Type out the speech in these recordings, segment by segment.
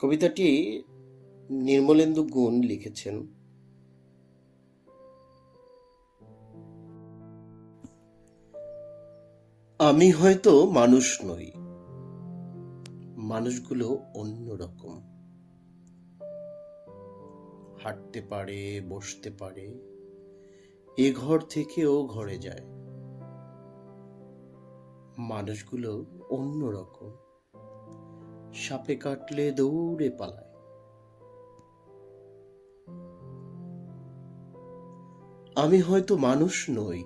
কবিতাটি নির্মলেন্দু গুণ লিখেছেন। আমি হয়তো মানুষ নই, মানুষগুলো অন্যরকম। হাঁটতে পারে, বসতে পারে, এ ঘর থেকে ও ঘরে যায়। মানুষগুলো অন্যরকম, সাপে কাটলে দৌড়ে পালায়। আমি হয়তো মানুষ নই,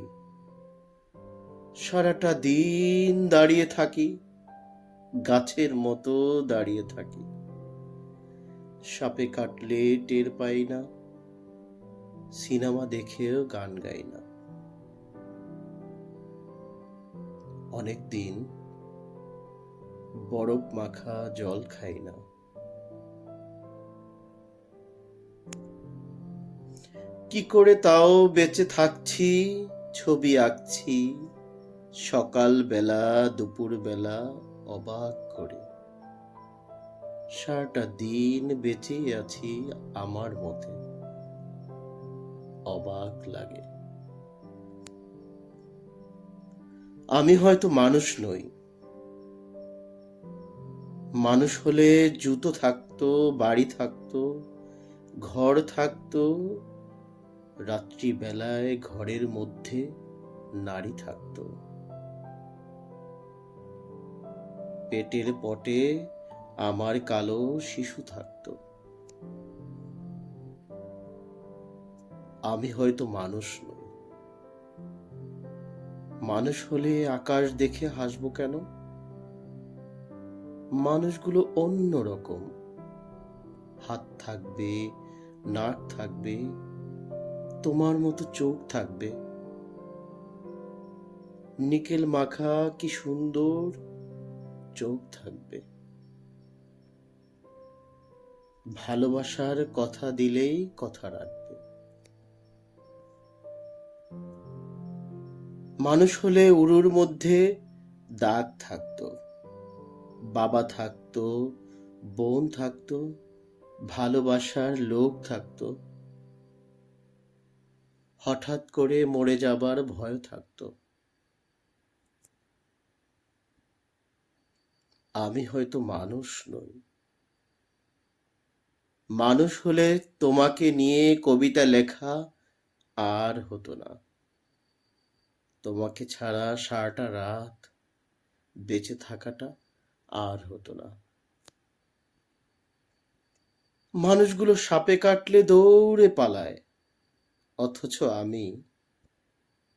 সারাটা দিন দাঁড়িয়ে থাকি, গাছের মতো দাঁড়িয়ে থাকি। সাপে কাটলে টের পাই না, সিনেমা দেখেও গান গাই না। অনেক দিন বরফ মাখা জল খাই না। কি করে তাও বেঁচে থাকছি, ছবি আঁকছি সকাল বেলা দুপুর বেলা অবাক করে। সারাটা দিন বেঁচে আছি আমার মতে, অবাক লাগে। আমি হয়তো মানুষ নই, মানুষ হলে জুতো থাকতো, বাড়ি থাকতো, ঘর থাকতো, রাত্রিবেলায় ঘরের মধ্যে নারী থাকতো, পেটের পটে আমার কালো শিশু থাকতো। আমি হয়তো মানুষ নই, মানুষ হলে আকাশ দেখে হাসবো কেন? মানুষগুলো অন্যরকম, হাত থাকবে, নাক থাকবে, তোমার মতো চোখ থাকবে। নিকেল মাখা কি সুন্দর চোখ থাকবে। ভালোবাসার কথা দিলেই কথা রাখবে। মানুষ হলে উরুর মধ্যে দাগ থাকতো, বাবা থাকতো, বোন থাকতো, ভালোবাসার লোক থাকতো, হঠাৎ করে মরে যাবার ভয় থাকতো। আমি হয়তো মানুষ নই, মানুষ হলে তোমাকে নিয়ে কবিতা লেখা আর হতো না। তোমাকে ছাড়া সারাটা রাত বেঁচে থাকাটা আর হতো না। মানুষগুলো সাপে কাটলে দৌড়ে পালায়, অথচ আমি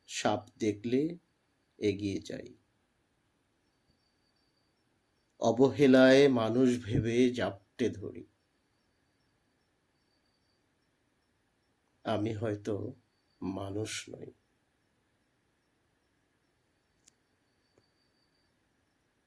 সাপ দেখলে এগিয়ে যাই। অবহেলায় মানুষ ভেবে জাপটে ধরি। আমি হয়তো মানুষ নই।